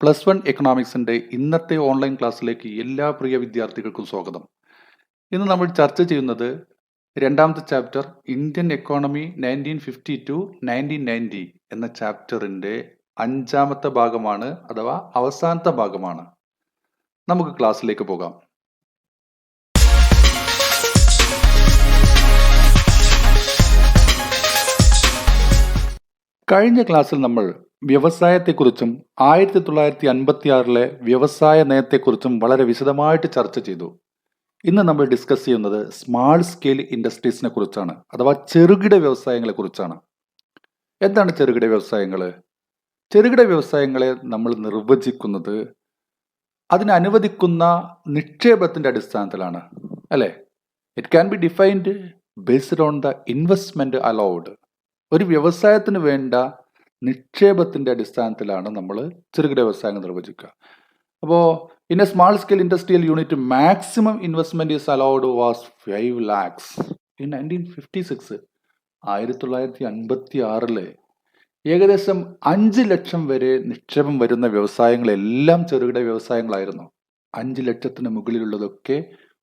+1 എക്കണോമിക്സിന്റെ ഇന്നത്തെ ഓൺലൈൻ ക്ലാസ്സിലേക്ക് എല്ലാ പ്രിയ വിദ്യാർത്ഥികൾക്കും സ്വാഗതം. ഇന്ന് നമ്മൾ ചർച്ച ചെയ്യുന്നത് രണ്ടാമത്തെ ചാപ്റ്റർ ഇന്ത്യൻ എക്കോണമി 1950 ടു 1990 എന്ന ചാപ്റ്ററിന്റെ 5ാമത്തെ ഭാഗമാണ്, അഥവാ അവസാനത്തെ ഭാഗമാണ്. നമുക്ക് ക്ലാസ്സിലേക്ക് പോകാം. കഴിഞ്ഞ ക്ലാസ്സിൽ നമ്മൾ വ്യവസായത്തെക്കുറിച്ചും 1956 വ്യവസായ നയത്തെക്കുറിച്ചും വളരെ വിശദമായിട്ട് ചർച്ച ചെയ്തു. ഇന്ന് നമ്മൾ ഡിസ്കസ് ചെയ്യുന്നത് സ്മാൾ സ്കെയിൽ ഇൻഡസ്ട്രീസിനെ കുറിച്ചാണ്, അഥവാ ചെറുകിട വ്യവസായങ്ങളെ കുറിച്ചാണ്. എന്താണ് ചെറുകിട വ്യവസായങ്ങൾ? ചെറുകിട വ്യവസായങ്ങളെ നമ്മൾ നിർവചിക്കുന്നത് അതിന് അനുവദിക്കുന്ന നിക്ഷേപത്തിന്റെ അടിസ്ഥാനത്തിലാണ്, അല്ലേ? It can be defined based on the investment allowed. ഒരു വ്യവസായത്തിന് വേണ്ട നിക്ഷേപത്തിന്റെ അടിസ്ഥാനത്തിലാണ് നമ്മൾ ചെറുകിട വ്യവസായങ്ങൾ നിർവചിക്കുക. അപ്പോൾ in A small scale industrial unit maximum investment is allowed was 5 lakhs in 1956. 1956 ഏകദേശം 5 ലക്ഷം വരെ നിക്ഷേപം വരുന്ന വ്യവസായങ്ങളെല്ലാം ചെറുകിട വ്യവസായങ്ങളായിരുന്നു. 5 ലക്ഷത്തിന് മുകളിലുള്ളതൊക്കെ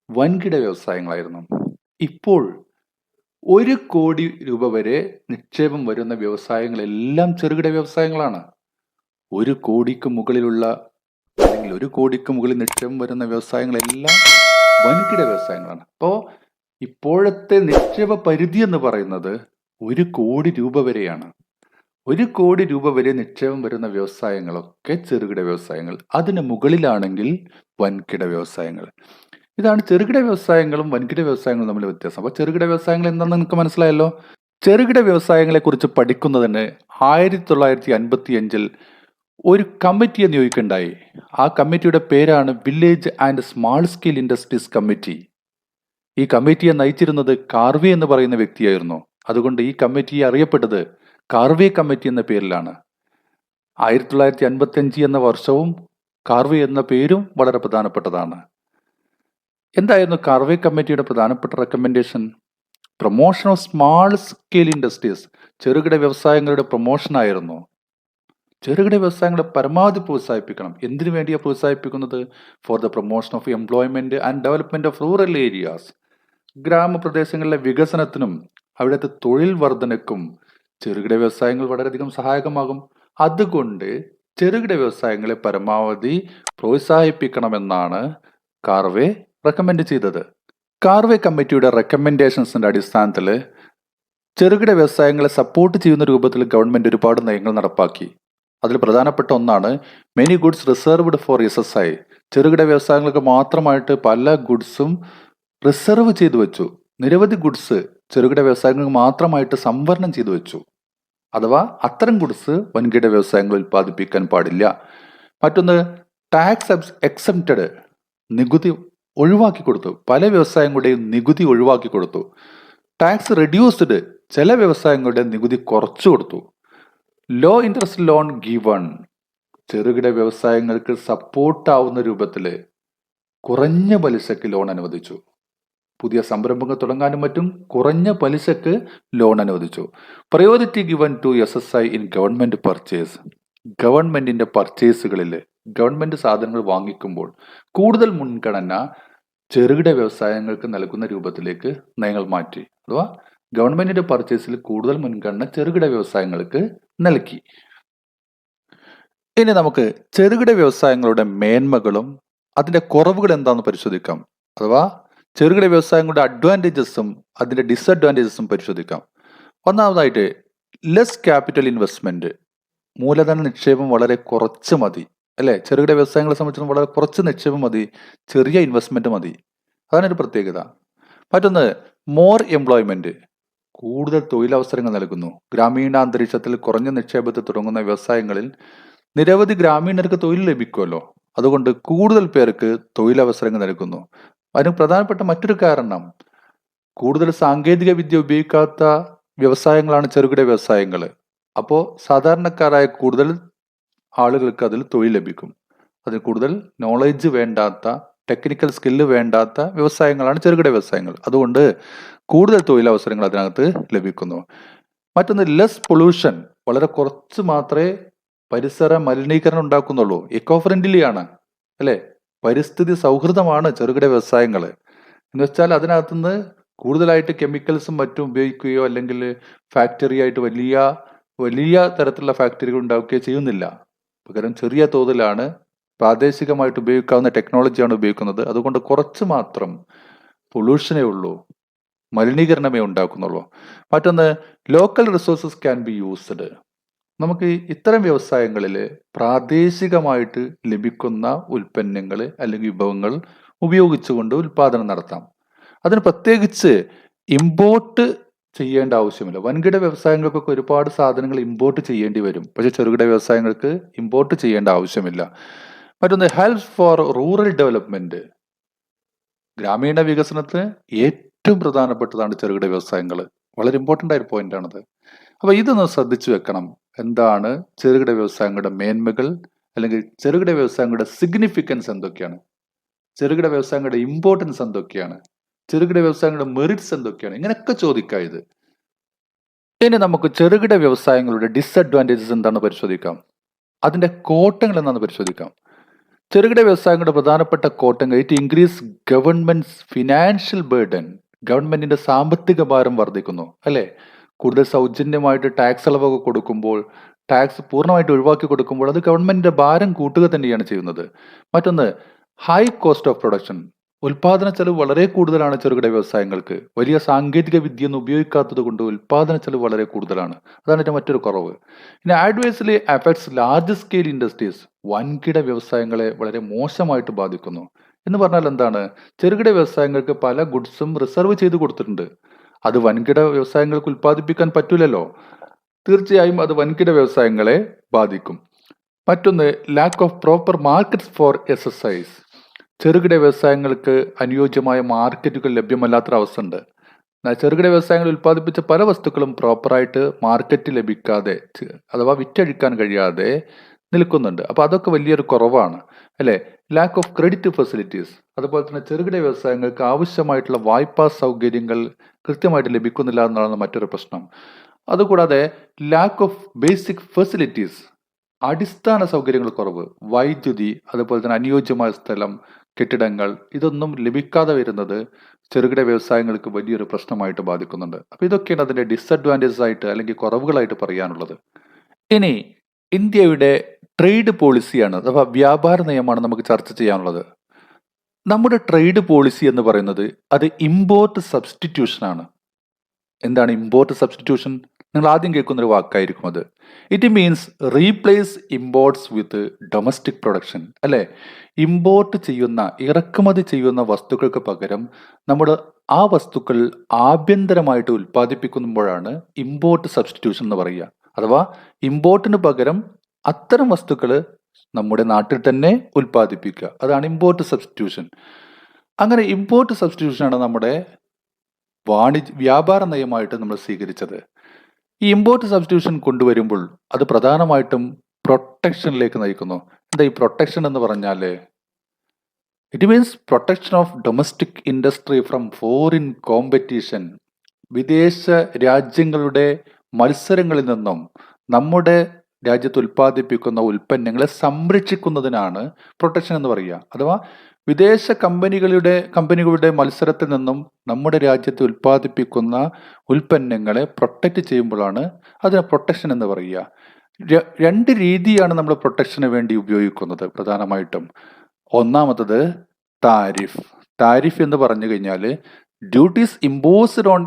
വൻകിട വ്യവസായങ്ങളായിരുന്നു. ഇപ്പോൾ 1 കോടി രൂപ വരെ നിക്ഷേപം വരുന്ന വ്യവസായങ്ങളെല്ലാം ചെറുകിട വ്യവസായങ്ങളാണ്. 1 കോടിക്ക് മുകളിലുള്ള അല്ലെങ്കിൽ 1 കോടിക്ക് മുകളിൽ നിക്ഷേപം വരുന്ന വ്യവസായങ്ങളെല്ലാം വൻകിട വ്യവസായങ്ങളാണ്. അപ്പോൾ ഇപ്പോഴത്തെ നിക്ഷേപ പരിധി എന്ന് പറയുന്നത് 1 കോടി രൂപ വരെയാണ്. 1 കോടി രൂപ വരെ നിക്ഷേപം വരുന്ന വ്യവസായങ്ങളൊക്കെ ചെറുകിട വ്യവസായങ്ങൾ. അതിന് മുകളിലാണെങ്കിൽ വൻകിട വ്യവസായങ്ങൾ. ഇതാണ് ചെറുകിട വ്യവസായങ്ങളും വൻകിട വ്യവസായങ്ങളും തമ്മിൽ വ്യത്യാസം. അപ്പോൾ ചെറുകിട വ്യവസായങ്ങൾ എന്താണെന്ന് നിങ്ങൾക്ക് മനസ്സിലായല്ലോ. ചെറുകിട വ്യവസായങ്ങളെ കുറിച്ച് പഠിക്കുന്നതിന് 1955 ഒരു കമ്മിറ്റിയെ നിയോഗിക്കുകയുണ്ടായി. ആ കമ്മിറ്റിയുടെ പേരാണ് village and small scale industries committee. ഈ കമ്മിറ്റിയെ നയിച്ചിരുന്നത് കാർവേ എന്ന് പറയുന്ന വ്യക്തിയായിരുന്നു. അതുകൊണ്ട് ഈ കമ്മിറ്റിയെ അറിയപ്പെട്ടത് കാർവേ കമ്മിറ്റി എന്ന പേരിലാണ്. 1955 എന്ന വർഷവും കാർവേ എന്ന പേരും വളരെ പ്രധാനപ്പെട്ടതാണ്. എന്തായിരുന്നു കാർവേ കമ്മിറ്റിയുടെ പ്രധാനപ്പെട്ട recommendation? Promotion of small scale industries. ചെറുകിട വ്യവസായങ്ങളുടെ പ്രൊമോഷൻ ആയിരുന്നു. ചെറുകിട വ്യവസായങ്ങളെ പരമാവധി പ്രോത്സാഹിപ്പിക്കണം. എന്തിനു വേണ്ടിയാണ് പ്രോത്സാഹിപ്പിക്കുന്നത്? For the promotion of employment and development of rural areas. ഗ്രാമപ്രദേശങ്ങളിലെ വികസനത്തിനും അവിടുത്തെ തൊഴിൽ വർധനയ്ക്കും ചെറുകിട വ്യവസായങ്ങൾ വളരെയധികം സഹായകമാകും. അതുകൊണ്ട് ചെറുകിട വ്യവസായങ്ങളെ പരമാവധി പ്രോത്സാഹിപ്പിക്കണമെന്നാണ് കാർവേ റെക്കമെൻഡ് ചെയ്തത്. കാർവേ കമ്മിറ്റിയുടെ റെക്കമെൻഡേഷൻസിന്റെ അടിസ്ഥാനത്തിൽ ചെറുകിട വ്യവസായങ്ങളെ സപ്പോർട്ട് ചെയ്യുന്ന രൂപത്തിൽ ഗവൺമെന്റ് ഒരുപാട് നയങ്ങൾ നടപ്പാക്കി. അതിൽ പ്രധാനപ്പെട്ട ഒന്നാണ് many goods reserved for SSI. ചെറുകിട വ്യവസായങ്ങൾക്ക് മാത്രമായിട്ട് പല ഗുഡ്സും റിസർവ് ചെയ്തു വെച്ചു. നിരവധി ഗുഡ്സ് ചെറുകിട വ്യവസായങ്ങൾക്ക് മാത്രമായിട്ട് സംവരണം ചെയ്തു വെച്ചു. അഥവാ അത്തരം ഗുഡ്സ് വൻകിട വ്യവസായങ്ങൾ ഉൽപ്പാദിപ്പിക്കാൻ പാടില്ല. മറ്റൊന്ന് ടാക്സ് എക്സംപ്റ്റഡ്. നികുതി ഒഴിവാക്കി കൊടുത്തു. പല വ്യവസായങ്ങളുടെയും നികുതി ഒഴിവാക്കി കൊടുത്തു. Tax reduced. ചില വ്യവസായങ്ങളുടെ നികുതി കുറച്ചു കൊടുത്തു. Low interest loan given. ചെറുകിട വ്യവസായങ്ങൾക്ക് സപ്പോർട്ടാവുന്ന രൂപത്തിൽ കുറഞ്ഞ പലിശക്ക് ലോൺ അനുവദിച്ചു. പുതിയ സംരംഭങ്ങൾ തുടങ്ങാനും മറ്റും കുറഞ്ഞ പലിശക്ക് ലോൺ അനുവദിച്ചു. Priority given to SSI in government purchase. ഗവൺമെന്റിന്റെ പർച്ചേസുകളിൽ ഗവൺമെന്റ് സാധനങ്ങൾ വാങ്ങിക്കുമ്പോൾ കൂടുതൽ മുൻഗണന ചെറുകിട വ്യവസായങ്ങൾക്ക് നൽകുന്ന രൂപത്തിലേക്ക് നയങ്ങൾ മാറ്റി. അഥവാ ഗവൺമെന്റിന്റെ പർച്ചേസിൽ കൂടുതൽ മുൻഗണന ചെറുകിട വ്യവസായങ്ങൾക്ക് നൽകി. ഇനി നമുക്ക് ചെറുകിട വ്യവസായങ്ങളുടെ മേന്മകളും അതിന്റെ കുറവുകൾ എന്താണെന്ന് പരിശോധിക്കാം. അഥവാ ചെറുകിട വ്യവസായങ്ങളുടെ അഡ്വാൻറ്റേജസും അതിന്റെ ഡിസഡ്വാൻറ്റേജസും പരിശോധിക്കാം. ഒന്നാമതായിട്ട് ലെസ് ക്യാപിറ്റൽ ഇൻവെസ്റ്റ്മെന്റ്. മൂലധന നിക്ഷേപം വളരെ കുറച്ച് മതി, അല്ലേ? ചെറുകിട വ്യവസായങ്ങളെ സംബന്ധിച്ചിടത്തോളം വളരെ കുറച്ച് നിക്ഷേപം മതി, ചെറിയ ഇൻവെസ്റ്റ്മെന്റ് മതി. അതാണ് ഒരു പ്രത്യേകത. മറ്റൊന്ന് മോർ എംപ്ലോയ്മെന്റ്. കൂടുതൽ തൊഴിലവസരങ്ങൾ നൽകുന്നു. ഗ്രാമീണ അന്തരീക്ഷത്തിൽ കുറഞ്ഞ നിക്ഷേപത്തിൽ തുടങ്ങുന്ന വ്യവസായങ്ങളിൽ നിരവധി ഗ്രാമീണർക്ക് തൊഴിൽ ലഭിക്കുമല്ലോ. അതുകൊണ്ട് കൂടുതൽ പേർക്ക് തൊഴിലവസരങ്ങൾ നൽകുന്നു. അതിന് പ്രധാനപ്പെട്ട മറ്റൊരു കാരണം, കൂടുതൽ സാങ്കേതിക വിദ്യ ഉപയോഗിക്കാത്ത വ്യവസായങ്ങളാണ് ചെറുകിട വ്യവസായങ്ങൾ. അപ്പോൾ സാധാരണക്കാരായ കൂടുതൽ ആളുകൾക്ക് അതിൽ തൊഴിൽ ലഭിക്കും. അതിൽ കൂടുതൽ നോളജ് വേണ്ടാത്ത, ടെക്നിക്കൽ സ്കില്ല് വേണ്ടാത്ത വ്യവസായങ്ങളാണ് ചെറുകിട വ്യവസായങ്ങൾ. അതുകൊണ്ട് കൂടുതൽ തൊഴിലവസരങ്ങൾ അതിനകത്ത് ലഭിക്കുന്നു. മറ്റൊന്ന് ലെസ് പൊല്യൂഷൻ. വളരെ കുറച്ച് മാത്രമേ പരിസര മലിനീകരണം ഉണ്ടാക്കുന്നുള്ളൂ. എക്കോ ഫ്രണ്ട്ലി ആണ്, അല്ലേ? പരിസ്ഥിതി സൗഹൃദമാണ് ചെറുകിട വ്യവസായങ്ങൾ. എന്ന് വെച്ചാൽ അതിനകത്തുനിന്ന് കൂടുതലായിട്ട് കെമിക്കൽസും മറ്റും ഉപയോഗിക്കുകയോ അല്ലെങ്കിൽ ഫാക്ടറി ആയിട്ട് വലിയ വലിയ തരത്തിലുള്ള ഫാക്ടറികൾ ഉണ്ടാക്കുകയോ ചെയ്യുന്നില്ല. പകരം ചെറിയ തോതിലാണ് പ്രാദേശികമായിട്ട് ഉപയോഗിക്കാവുന്ന ടെക്നോളജിയാണ് ഉപയോഗിക്കുന്നത്. അതുകൊണ്ട് കുറച്ച് മാത്രം പൊല്യൂഷനേ ഉള്ളൂ, മലിനീകരണമേ ഉണ്ടാക്കുന്നുള്ളൂ. മറ്റൊന്ന്, local resources can be used. നമുക്ക് ഇത്തരം വ്യവസായങ്ങളിൽ പ്രാദേശികമായിട്ട് ലഭിക്കുന്ന ഉൽപ്പന്നങ്ങൾ അല്ലെങ്കിൽ വിഭവങ്ങൾ ഉപയോഗിച്ചുകൊണ്ട് ഉൽപാദനം നടത്താം. അതിന് പ്രത്യേകിച്ച് ഇമ്പോർട്ട് ചെയ്യേണ്ട ആവശ്യമില്ല. വൻകിട വ്യവസായങ്ങൾക്കൊക്കെ ഒരുപാട് സാധനങ്ങൾ ഇമ്പോർട്ട് ചെയ്യേണ്ടി വരും. പക്ഷെ ചെറുകിട വ്യവസായങ്ങൾക്ക് ഇമ്പോർട്ട് ചെയ്യേണ്ട ആവശ്യമില്ല. മറ്റൊന്ന്, ഹെൽപ്പ് ഫോർ റൂറൽ ഡെവലപ്മെന്റ്. ഗ്രാമീണ വികസനത്തിന് ഏറ്റവും പ്രധാനപ്പെട്ടതാണ് ചെറുകിട വ്യവസായങ്ങൾ. വളരെ ഇമ്പോർട്ടൻ്റ് ആയ ഒരു പോയിന്റ് ആണത്. അപ്പൊ ഇതൊന്ന് ശ്രദ്ധിച്ചു വെക്കണം. എന്താണ് ചെറുകിട വ്യവസായങ്ങളുടെ മേന്മകൾ, അല്ലെങ്കിൽ ചെറുകിട വ്യവസായങ്ങളുടെ സിഗ്നിഫിക്കൻസ് എന്തൊക്കെയാണ്, ചെറുകിട വ്യവസായങ്ങളുടെ ഇമ്പോർട്ടൻസ് എന്തൊക്കെയാണ്, ചെറുകിട വ്യവസായങ്ങളുടെ മെറിറ്റ്സ് എന്തൊക്കെയാണ്, ഇങ്ങനെയൊക്കെ ചോദിക്കാം ഇത്. ഇനി നമുക്ക് ചെറുകിട വ്യവസായങ്ങളുടെ ഡിസഡ്വാൻറ്റേജസ് എന്താണെന്ന് പരിശോധിക്കാം. അതിന്റെ കോട്ടങ്ങൾ എന്താണെന്ന് പരിശോധിക്കാം. ചെറുകിട വ്യവസായങ്ങളുടെ പ്രധാനപ്പെട്ട കോട്ടങ്ങൾ: it increase government financial burden. ഗവൺമെന്റിന്റെ സാമ്പത്തിക ഭാരം വർദ്ധിക്കുന്നു, അല്ലെ? കൂടുതൽ സൗജന്യമായിട്ട് ടാക്സ് ഇളവൊക്കെ കൊടുക്കുമ്പോൾ, ടാക്സ് പൂർണ്ണമായിട്ട് ഒഴിവാക്കി കൊടുക്കുമ്പോൾ അത് ഗവൺമെന്റിന്റെ ഭാരം കൂട്ടുക തന്നെയാണ് ചെയ്യുന്നത്. മറ്റൊന്ന്, ഹൈ കോസ്റ്റ് ഓഫ് പ്രൊഡക്ഷൻ. ഉൽപാദന ചെലവ് വളരെ കൂടുതലാണ് ചെറുകിട വ്യവസായങ്ങൾക്ക്. വലിയ സാങ്കേതിക വിദ്യയൊന്നും ഉപയോഗിക്കാത്തത് കൊണ്ട് ഉൽപാദന ചെലവ് വളരെ കൂടുതലാണ്. അതാണ് ഇതിന്റെ മറ്റൊരു കുറവ്. ഇനി ആഡ്വേഴ്സ്ലി അഫക്ട്സ് ലാർജ് സ്കെയിൽ ഇൻഡസ്ട്രീസ്. വൻകിട വ്യവസായങ്ങളെ വളരെ മോശമായിട്ട് ബാധിക്കുന്നു. എന്ന് പറഞ്ഞാൽ എന്താണ്? ചെറുകിട വ്യവസായങ്ങൾക്ക് പല ഗുഡ്സും റിസർവ് ചെയ്ത് കൊടുത്തിട്ടുണ്ട്. അത് വൻകിട വ്യവസായങ്ങൾക്ക് ഉൽപ്പാദിപ്പിക്കാൻ പറ്റൂലല്ലോ. തീർച്ചയായും അത് വൻകിട വ്യവസായങ്ങളെ ബാധിക്കും. മറ്റൊന്ന്, lack of proper markets for excise. ചെറുകിട വ്യവസായങ്ങൾക്ക് അനുയോജ്യമായ മാർക്കറ്റുകൾ ലഭ്യമല്ലാത്തൊരവസ്ഥ ഉണ്ട്. ചെറുകിട വ്യവസായങ്ങൾ ഉൽപ്പാദിപ്പിച്ച പല വസ്തുക്കളും പ്രോപ്പറായിട്ട് മാർക്കറ്റ് ലഭിക്കാതെ, അഥവാ വിറ്റഴിക്കാൻ കഴിയാതെ നിൽക്കുന്നുണ്ട്. അപ്പോൾ അതൊക്കെ വലിയൊരു കുറവാണ്, അല്ലേ? Lack of credit facilities. അതുപോലെ തന്നെ ചെറുകിട വ്യവസായങ്ങൾക്ക് ആവശ്യമായിട്ടുള്ള വായ്പാ സൗകര്യങ്ങൾ കൃത്യമായിട്ട് ലഭിക്കുന്നില്ല എന്നതാണ് മറ്റൊരു പ്രശ്നം. അതുകൂടാതെ ലാക്ക് ഓഫ് ബേസിക് ഫെസിലിറ്റീസ്. അടിസ്ഥാന സൗകര്യങ്ങൾ കുറവ്, വൈദ്യുതി, അതുപോലെ തന്നെ അനുയോജ്യമായ സ്ഥലം, കെട്ടിടങ്ങൾ, ഇതൊന്നും ലഭിക്കാതെ വരുന്നത് ചെറുകിട വ്യവസായങ്ങൾക്ക് വലിയൊരു പ്രശ്നമായിട്ട് ബാധിക്കുന്നുണ്ട്. അപ്പൊ ഇതൊക്കെയാണ് അതിന്റെ ഡിസഡ്വാൻറ്റേജസ് ആയിട്ട് അല്ലെങ്കിൽ കുറവുകളായിട്ട് പറയാനുള്ളത്. ഇനി ഇന്ത്യയുടെ ട്രേഡ് പോളിസിയാണ്, അഥവാ വ്യാപാര നയമാണ് നമുക്ക് ചർച്ച ചെയ്യാനുള്ളത്. നമ്മുടെ ട്രേഡ് പോളിസി എന്ന് പറയുന്നത് അത് ഇമ്പോർട്ട് സബ്സ്റ്റിറ്റ്യൂഷൻ ആണ്. എന്താണ് ഇമ്പോർട്ട് സബ്സ്റ്റിറ്റ്യൂഷൻ? നിങ്ങൾ ആദ്യം കേൾക്കുന്ന ഒരു വാക്കായിരിക്കും അത്. It means replace imports with domestic production, അല്ലെ? ഇമ്പോർട്ട് ചെയ്യുന്ന, ഇറക്കുമതി ചെയ്യുന്ന വസ്തുക്കൾക്ക് പകരം നമ്മുടെ ആ വസ്തുക്കൾ ആഭ്യന്തരമായിട്ട് ഉൽപ്പാദിപ്പിക്കുമ്പോഴാണ് ഇമ്പോർട്ട് സബ്സ്റ്റിറ്റ്യൂഷൻ എന്ന് പറയുക. അഥവാ ഇമ്പോർട്ടിന് പകരം അത്തരം വസ്തുക്കൾ നമ്മുടെ നാട്ടിൽ തന്നെ ഉൽപ്പാദിപ്പിക്കുക, അതാണ് ഇമ്പോർട്ട് സബ്സ്റ്റിറ്റ്യൂഷൻ. അങ്ങനെ ഇമ്പോർട്ട് സബ്സ്റ്റിറ്റ്യൂഷൻ ആണ് നമ്മുടെ വ്യാപാര നയമായിട്ട് നമ്മൾ സ്വീകരിച്ചത്. ഈ ഇമ്പോർട്ട് സബ്സ്റ്റിറ്റ്യൂഷൻ കൊണ്ടുവരുമ്പോൾ അത് പ്രധാനമായിട്ടും പ്രൊട്ടക്ഷനിലേക്ക് നയിക്കുന്നു. എന്താ ഈ പ്രൊട്ടക്ഷൻ എന്ന് പറഞ്ഞാൽ? It means protection of domestic industry from foreign competition. വിദേശ രാജ്യങ്ങളുടെ മത്സരങ്ങളിൽ നിന്നും നമ്മുടെ രാജ്യത്ത് ഉൽപ്പാദിപ്പിക്കുന്ന ഉൽപ്പന്നങ്ങളെ സംരക്ഷിക്കുന്നതിനാണ് പ്രൊട്ടക്ഷൻ എന്ന് പറയുക. അഥവാ വിദേശ കമ്പനികളുടെ മത്സരത്തിൽ നിന്നും നമ്മുടെ രാജ്യത്ത് ഉൽപ്പാദിപ്പിക്കുന്ന ഉൽപ്പന്നങ്ങളെ പ്രൊട്ടക്റ്റ് ചെയ്യുമ്പോഴാണ് അതിനെ പ്രൊട്ടക്ഷൻ എന്ന് പറയുക. രണ്ട് രീതിയാണ് നമ്മൾ പ്രൊട്ടക്ഷന് വേണ്ടി ഉപയോഗിക്കുന്നത് പ്രധാനമായിട്ടും. ഒന്നാമത്തത് താരിഫ്. താരിഫ് എന്ന് പറഞ്ഞു കഴിഞ്ഞാൽ ഡ്യൂട്ടീസ് ഇമ്പോസ്ഡ് ഓൺ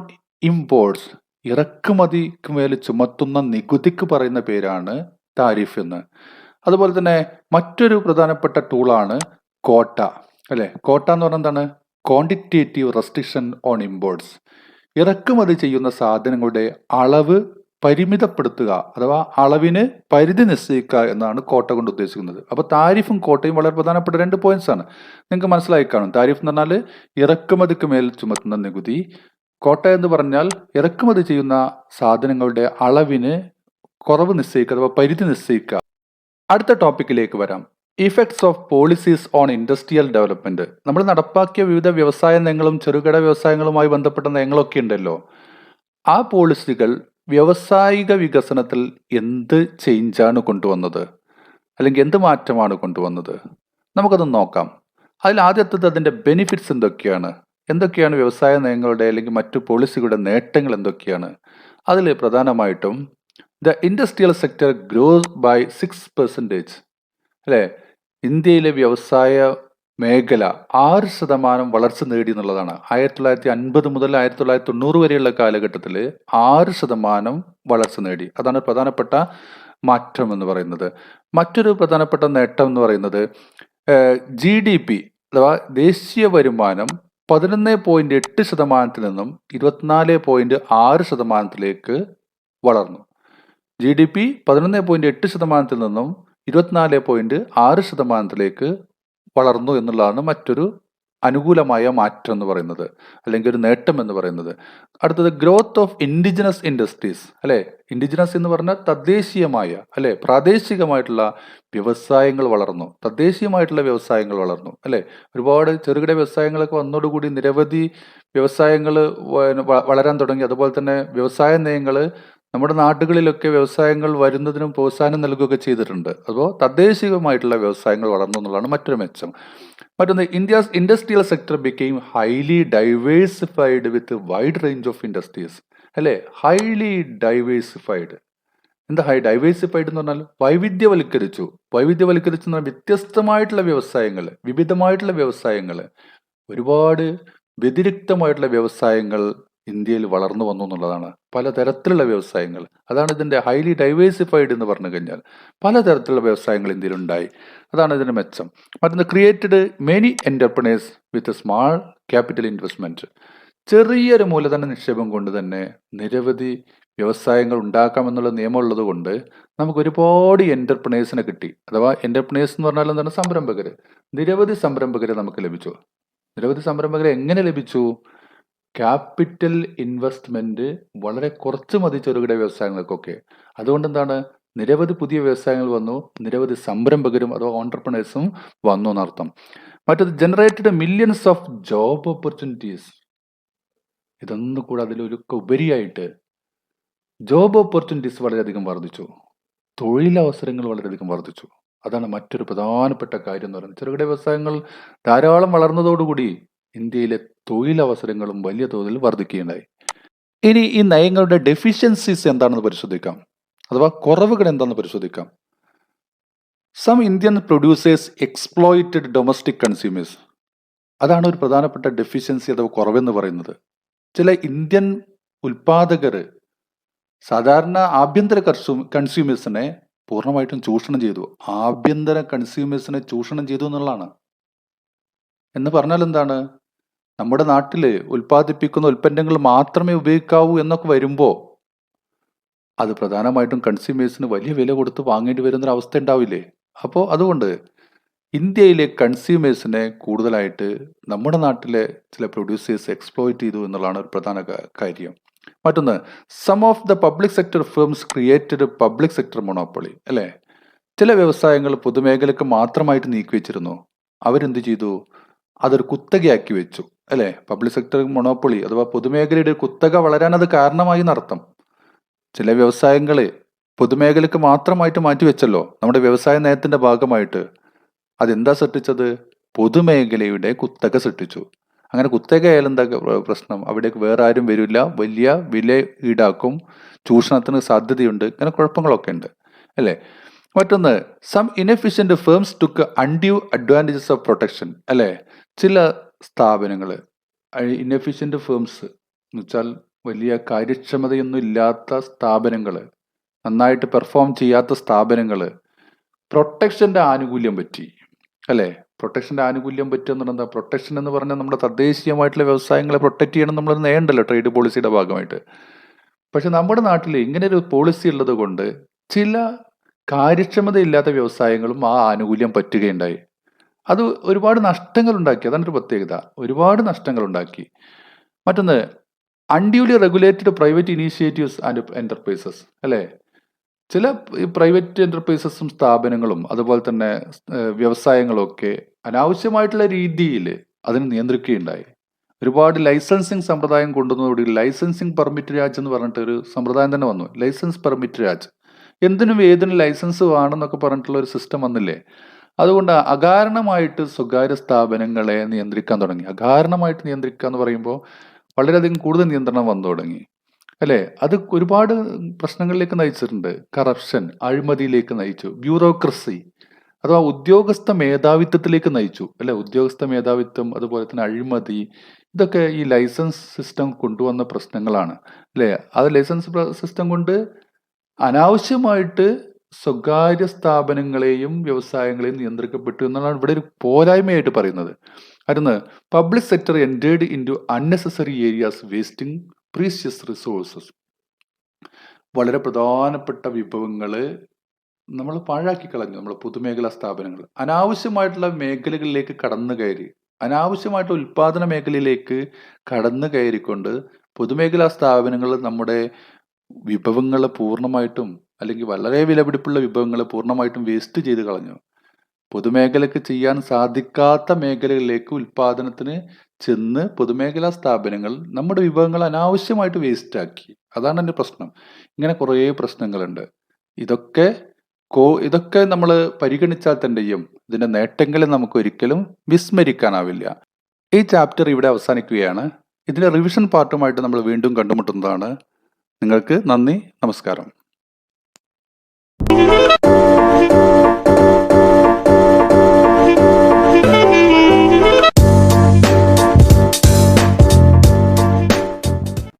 ഇമ്പോർട്ട്സ്. ഇറക്കുമതിക്ക് മേൽ ചുമത്തുന്ന നികുതിക്ക് പറയുന്ന പേരാണ് താരിഫ് എന്ന്. അതുപോലെ തന്നെ മറ്റൊരു പ്രധാനപ്പെട്ട ടൂളാണ് കോട്ട, അല്ലെ? കോട്ട എന്ന് പറഞ്ഞാൽ എന്താണ്? Quantitative restriction on imports. ഇറക്കുമതി ചെയ്യുന്ന സാധനങ്ങളുടെ അളവ് പരിമിതപ്പെടുത്തുക, അഥവാ അളവിന് പരിധി നിശ്ചയിക്കുക എന്നാണ് കോട്ട കൊണ്ട് ഉദ്ദേശിക്കുന്നത്. അപ്പൊ താരിഫും കോട്ടയും വളരെ പ്രധാനപ്പെട്ട രണ്ട് പോയിന്റ്സ് ആണ്. നിങ്ങൾക്ക് മനസ്സിലായി കാണും. താരിഫ് എന്ന് പറഞ്ഞാൽ ഇറക്കുമതിക്ക് മേൽ ചുമത്തുന്ന നികുതി. കോട്ട എന്ന് പറഞ്ഞാൽ ഇറക്കുമതി ചെയ്യുന്ന സാധനങ്ങളുടെ അളവിന് കുറവ് നിശ്ചയിക്കുക, അഥവാ പരിധി നിശ്ചയിക്കുക. അടുത്ത ടോപ്പിക്കിലേക്ക് വരാം. Effects of policies on industrial development. നമ്മൾ നടപ്പാക്കിയ വിവിധ വ്യവസായ നയങ്ങളും ചെറുകിട വ്യവസായങ്ങളുമായി ബന്ധപ്പെട്ട നയങ്ങളൊക്കെ ഉണ്ടല്ലോ. ആ പോളിസികൾ വ്യവസായിക വികസനത്തിൽ എന്ത് ചേഞ്ചാണ് കൊണ്ടുവന്നത്? അല്ലെങ്കിൽ എന്ത് മാറ്റമാണ് കൊണ്ടുവന്നത്? നമുക്കതൊന്ന് നോക്കാം. അതിൽ ആദ്യത്തേത് അതിൻ്റെ ബെനിഫിറ്റ്സ് എന്തൊക്കെയാണ്? എന്തൊക്കെയാണ് വ്യവസായ നയങ്ങളുടെ അല്ലെങ്കിൽ മറ്റു പോളിസികളുടെ നേട്ടങ്ങൾ എന്തൊക്കെയാണ്? അതിൽ പ്രധാനമായിട്ടും the industrial sector grows by 6%. അല്ലേ? ഇന്ത്യയിലെ വ്യവസായ മേഖല 6% വളർച്ച നേടി എന്നുള്ളതാണ്. 1950 മുതൽ 1990 വരെയുള്ള കാലഘട്ടത്തിൽ 6% വളർച്ച നേടി. അതാണ് പ്രധാനപ്പെട്ട മാറ്റം എന്ന് പറയുന്നത്. മറ്റൊരു പ്രധാനപ്പെട്ട നേട്ടം എന്ന് പറയുന്നത് GDP അഥവാ ദേശീയ വരുമാനം 11.8% നിന്നും 24.6% വളർന്നു. GDP 11.8% നിന്നും 24.6% വളർന്നു എന്നുള്ളതാണ് മറ്റൊരു അനുകൂലമായ മാറ്റം എന്ന് പറയുന്നത്, അല്ലെങ്കിൽ ഒരു നേട്ടം എന്ന് പറയുന്നത്. അടുത്തത് ഗ്രോത്ത് ഓഫ് ഇൻഡിജിനസ് ഇൻഡസ്ട്രീസ്. അല്ലെ, ഇൻഡിജിനസ് എന്ന് പറഞ്ഞാൽ തദ്ദേശീയമായ, അല്ലെ, പ്രാദേശികമായിട്ടുള്ള വ്യവസായങ്ങൾ വളർന്നു. തദ്ദേശീയമായിട്ടുള്ള വ്യവസായങ്ങൾ വളർന്നു. അല്ലെ, ഒരുപാട് ചെറുകിട വ്യവസായങ്ങളൊക്കെ വന്നതോടുകൂടി നിരവധി വ്യവസായങ്ങൾ വളരാൻ തുടങ്ങി. അതുപോലെ തന്നെ വ്യവസായ നയങ്ങൾ നമ്മുടെ നാടുകളിലൊക്കെ വ്യവസായങ്ങൾ വരുന്നതിനും പ്രോത്സാഹനം നൽകുകയൊക്കെ ചെയ്തിട്ടുണ്ട്. അപ്പോൾ തദ്ദേശീയമായിട്ടുള്ള വ്യവസായങ്ങൾ വളർന്നു എന്നുള്ളതാണ് മറ്റൊരു മെച്ചം. മറ്റൊന്ന്, India's industrial sector became highly diversified with wide range of industries. അല്ലേ, ഹൈലി ഡൈവേഴ്സിഫൈഡ്. എന്താ ഡൈവേഴ്സിഫൈഡ് എന്ന് പറഞ്ഞാൽ വൈവിധ്യവൽക്കരിച്ചു. വൈവിധ്യവൽക്കരിച്ചു എന്ന് പറഞ്ഞാൽ വ്യത്യസ്തമായിട്ടുള്ള വ്യവസായങ്ങൾ, വിവിധമായിട്ടുള്ള വ്യവസായങ്ങൾ, ഒരുപാട് വ്യതിരിക്തമായിട്ടുള്ള വ്യവസായങ്ങൾ ഇന്ത്യയിൽ വളർന്നു വന്നു എന്നുള്ളതാണ്. പലതരത്തിലുള്ള വ്യവസായങ്ങൾ, അതാണ് ഇതിൻ്റെ ഹൈലി ഡൈവേഴ്സിഫൈഡ് എന്ന് പറഞ്ഞു കഴിഞ്ഞാൽ. പലതരത്തിലുള്ള വ്യവസായങ്ങൾ ഇന്ത്യയിൽ ഉണ്ടായി, അതാണ് ഇതിൻ്റെ മെച്ചം. മറ്റൊന്ന്, ക്രിയേറ്റഡ് മെനി എന്റർപ്രണേഴ്സ് വിത്ത് സ്മാൾ ക്യാപിറ്റൽ ഇൻവെസ്റ്റ്മെന്റ്. ചെറിയൊരു മൂലധന നിക്ഷേപം കൊണ്ട് തന്നെ നിരവധി വ്യവസായങ്ങൾ ഉണ്ടാക്കാമെന്നുള്ള നിയമം ഉള്ളത് കൊണ്ട് നമുക്ക് ഒരുപാട് എന്റർപ്രണേഴ്സിനെ കിട്ടി. അഥവാ എന്റർപ്രണേഴ്സ് എന്ന് പറഞ്ഞാൽ എന്താണ്? സംരംഭകർ. നിരവധി സംരംഭകരെ നമുക്ക് ലഭിച്ചു. നിരവധി സംരംഭകരെ എങ്ങനെ ലഭിച്ചു? ക്യാപിറ്റൽ ഇൻവെസ്റ്റ്മെന്റ് വളരെ കുറച്ച് മതി ചെറുകിട വ്യവസായങ്ങൾക്കൊക്കെ. അതുകൊണ്ട് എന്താണ്? നിരവധി പുതിയ വ്യവസായങ്ങൾ വന്നു, നിരവധി സംരംഭകരും അഥവാ ഓൺടർപ്രണേഴ്സും വന്നു എന്നർത്ഥം. മറ്റത് generated millions of job opportunities. ഇതൊന്നും കൂടെ അതിലൊക്കെ ഉപരിയായിട്ട് ജോബ് ഓപ്പർച്യൂണിറ്റീസ് വളരെയധികം വർദ്ധിച്ചു, തൊഴിലവസരങ്ങൾ വളരെയധികം വർദ്ധിച്ചു. അതാണ് മറ്റൊരു പ്രധാനപ്പെട്ട കാര്യം എന്ന് പറയുന്നത്. ചെറുകിട വ്യവസായങ്ങൾ ധാരാളം വളർന്നതോടുകൂടി ഇന്ത്യയിലെ തൊഴിലവസരങ്ങളും വലിയ തോതിൽ വർദ്ധിക്കുകയുണ്ടായി. ഇനി ഈ നയങ്ങളുടെ ഡെഫിഷ്യൻസീസ് എന്താണെന്ന് പരിശോധിക്കാം, അഥവാ കുറവുകൾ എന്താണെന്ന് പരിശോധിക്കാം. Some Indian producers exploited domestic consumers. അതാണ് ഒരു പ്രധാനപ്പെട്ട ഡെഫിഷ്യൻസി അഥവാ കുറവെന്ന് പറയുന്നത്. ചില ഇന്ത്യൻ ഉൽപാദകർ സാധാരണ ആഭ്യന്തര കൺസ്യൂമേഴ്സിനെ പൂർണ്ണമായിട്ടും ചൂഷണം ചെയ്തു. ആഭ്യന്തര കൺസ്യൂമേഴ്സിനെ ചൂഷണം ചെയ്തു എന്നുള്ളതാണ്. എന്ന് പറഞ്ഞാൽ എന്താണ്? നമ്മുടെ നാട്ടിൽ ഉൽപ്പാദിപ്പിക്കുന്ന ഉൽപ്പന്നങ്ങൾ മാത്രമേ ഉപയോഗിക്കാവൂ എന്നൊക്കെ വരുമ്പോൾ അത് പ്രധാനമായിട്ടും കൺസ്യൂമേഴ്സിന് വലിയ വില കൊടുത്ത് വാങ്ങേണ്ടി വരുന്നൊരവസ്ഥ ഉണ്ടാവില്ലേ? അപ്പോൾ അതുകൊണ്ട് ഇന്ത്യയിലെ കൺസ്യൂമേഴ്സിനെ കൂടുതലായിട്ട് നമ്മുടെ നാട്ടിലെ ചില പ്രൊഡ്യൂസേഴ്സ് എക്സ്പ്ലോയിറ്റ് ചെയ്തു എന്നുള്ളതാണ് ഒരു പ്രധാന കാര്യം. മറ്റൊന്ന്, some of the public sector firms created public sector monopoly. അല്ലേ, ചില വ്യവസായങ്ങൾ പൊതുമേഖലക്ക് മാത്രമായിട്ട് നീക്കിവെച്ചിരുന്നു. അവരെന്ത് ചെയ്തു? അതൊരു കുത്തകയാക്കി വെച്ചു. അല്ലേ, പബ്ലിക് സെക്ടർ മൊണോപ്പൊളി അഥവാ പൊതുമേഖലയുടെ കുത്തക വളരാൻ അത് കാരണമായി എന്നർത്ഥം. ചില വ്യവസായങ്ങൾ പൊതുമേഖലക്ക് മാത്രമായിട്ട് മാറ്റിവെച്ചല്ലോ നമ്മുടെ വ്യവസായ നയത്തിന്റെ ഭാഗമായിട്ട്. അതെന്താ സൃഷ്ടിച്ചത്? പൊതുമേഖലയുടെ കുത്തക സൃഷ്ടിച്ചു. അങ്ങനെ കുത്തകയായാലും എന്താ പ്രശ്നം? അവിടേക്ക് വേറെ ആരും വരില്ല, വലിയ വില ഈടാക്കും, ചൂഷണത്തിന് സാധ്യതയുണ്ട്, ഇങ്ങനെ കുഴപ്പങ്ങളൊക്കെ ഉണ്ട്. അല്ലേ. മറ്റൊന്ന്, some inefficient firms took undue advantages of protection. അല്ലേ, ചില സ്ഥാപനങ്ങൾ, ഇൻഎഫിഷ്യന്റ് ഫേംസ് എന്ന് വെച്ചാൽ വലിയ കാര്യക്ഷമതയൊന്നും ഇല്ലാത്ത സ്ഥാപനങ്ങൾ, നന്നായിട്ട് പെർഫോം ചെയ്യാത്ത സ്ഥാപനങ്ങൾ പ്രൊട്ടക്ഷന്റെ ആനുകൂല്യം പറ്റി. അല്ലേ, പ്രൊട്ടക്ഷന്റെ ആനുകൂല്യം പറ്റുക എന്താ? പ്രൊട്ടക്ഷൻ എന്ന് പറഞ്ഞാൽ നമ്മുടെ തദ്ദേശീയമായിട്ടുള്ള വ്യവസായങ്ങളെ പ്രൊട്ടക്ട് ചെയ്യണം നമ്മൾ നയമുണ്ടല്ലോ ട്രേഡ് പോളിസിയുടെ ഭാഗമായിട്ട്. പക്ഷെ നമ്മുടെ നാട്ടിൽ ഇങ്ങനെ ഒരു പോളിസി ഉള്ളത് കൊണ്ട് ചില കാര്യക്ഷമതയില്ലാത്ത വ്യവസായങ്ങളും ആ ആനുകൂല്യം പറ്റുകയുണ്ടായി. അത് ഒരുപാട് നഷ്ടങ്ങൾ ഉണ്ടാക്കി. അതാണ് ഒരു പ്രത്യേകത, ഒരുപാട് നഷ്ടങ്ങൾ ഉണ്ടാക്കി. മറ്റൊന്ന്, unduly regulated private initiatives and enterprises. അല്ലേ, ചില പ്രൈവറ്റ് എന്റർപ്രൈസസും സ്ഥാപനങ്ങളും അതുപോലെ തന്നെ വ്യവസായങ്ങളും ഒക്കെ അനാവശ്യമായിട്ടുള്ള രീതിയിൽ അതിനെ നിയന്ത്രിക്കുകയുണ്ടായി. ഒരുപാട് ലൈസൻസിങ് സമ്പ്രദായം കൊണ്ടുവന്നതോടെ ലൈസൻസിങ് പെർമിറ്റ് രാജ് എന്ന് പറഞ്ഞിട്ട് ഒരു സമ്പ്രദായം തന്നെ വന്നു. Licence permit Raj. എന്തിനും ഏതിനും ലൈസൻസ് വേണമെന്നൊക്കെ പറഞ്ഞിട്ടുള്ള ഒരു സിസ്റ്റം വന്നില്ലേ? അതുകൊണ്ട് അകാരണമായിട്ട് സ്വകാര്യ സ്ഥാപനങ്ങളെ നിയന്ത്രിക്കാൻ തുടങ്ങി. അകാരണമായിട്ട് നിയന്ത്രിക്കുക എന്ന് പറയുമ്പോൾ വളരെയധികം കൂടുതൽ നിയന്ത്രണം വന്നു തുടങ്ങി. അല്ലേ? അത് ഒരുപാട് പ്രശ്നങ്ങളിലേക്ക് നയിച്ചിട്ടുണ്ട്. കറപ്ഷൻ, അഴിമതിയിലേക്ക് നയിച്ചു. ബ്യൂറോക്രസി അഥവാ ഉദ്യോഗസ്ഥ മേധാവിത്വത്തിലേക്ക് നയിച്ചു. അല്ലെ? ഉദ്യോഗസ്ഥ മേധാവിത്വം, അതുപോലെ തന്നെ അഴിമതി, ഇതൊക്കെ ഈ ലൈസൻസ് സിസ്റ്റം കൊണ്ടുവന്ന പ്രശ്നങ്ങളാണ്. അല്ലേ? അത് ലൈസൻസ് സിസ്റ്റം കൊണ്ട് അനാവശ്യമായിട്ട് സ്വകാര്യ സ്ഥാപനങ്ങളെയും വ്യവസായങ്ങളെയും നിയന്ത്രിക്കപ്പെട്ടു എന്നുള്ളതാണ് ഇവിടെ ഒരു പോരായ്മയായിട്ട് പറയുന്നത്. അടുന്ന് public sector entered into unnecessary areas wasting precious resources. വളരെ പ്രധാനപ്പെട്ട വിഭവങ്ങള് നമ്മൾ പാഴാക്കി കളഞ്ഞു. നമ്മൾ പൊതുമേഖലാ സ്ഥാപനങ്ങൾ അനാവശ്യമായിട്ടുള്ള മേഖലകളിലേക്ക് കടന്നു കയറി, അനാവശ്യമായിട്ടുള്ള ഉൽപാദന മേഖലയിലേക്ക് കടന്നു കയറിക്കൊണ്ട് പൊതുമേഖലാ സ്ഥാപനങ്ങൾ നമ്മുടെ വിഭവങ്ങളെ പൂർണ്ണമായിട്ടും, അല്ലെങ്കിൽ വളരെ വിലപിടിപ്പുള്ള വിഭവങ്ങളെ പൂർണ്ണമായിട്ടും വേസ്റ്റ് ചെയ്ത് കളഞ്ഞു. പൊതുമേഖലയ്ക്ക് ചെയ്യാൻ സാധിക്കാത്ത മേഖലകളിലേക്ക് ഉൽപാദനത്തിന് ചെന്ന് പൊതുമേഖലാ സ്ഥാപനങ്ങൾ നമ്മുടെ വിഭവങ്ങൾ അനാവശ്യമായിട്ട് വേസ്റ്റ് ആക്കി. അതാണ് എൻ്റെ പ്രശ്നം. ഇങ്ങനെ കുറേ പ്രശ്നങ്ങളുണ്ട്. ഇതൊക്കെ നമ്മൾ പരിഗണിച്ചാൽ തന്നെയും ഇതിന്റെ നേട്ടങ്ങളെ നമുക്ക് ഒരിക്കലും വിസ്മരിക്കാനാവില്ല. ഈ ചാപ്റ്റർ ഇവിടെ അവസാനിക്കുകയാണ്. ഇതിന്റെ റിവിഷൻ പാർട്ടുമായിട്ട് നമ്മൾ വീണ്ടും കണ്ടുമുട്ടുന്നതാണ്. നിങ്ങൾക്ക് നന്ദി, നമസ്കാരം.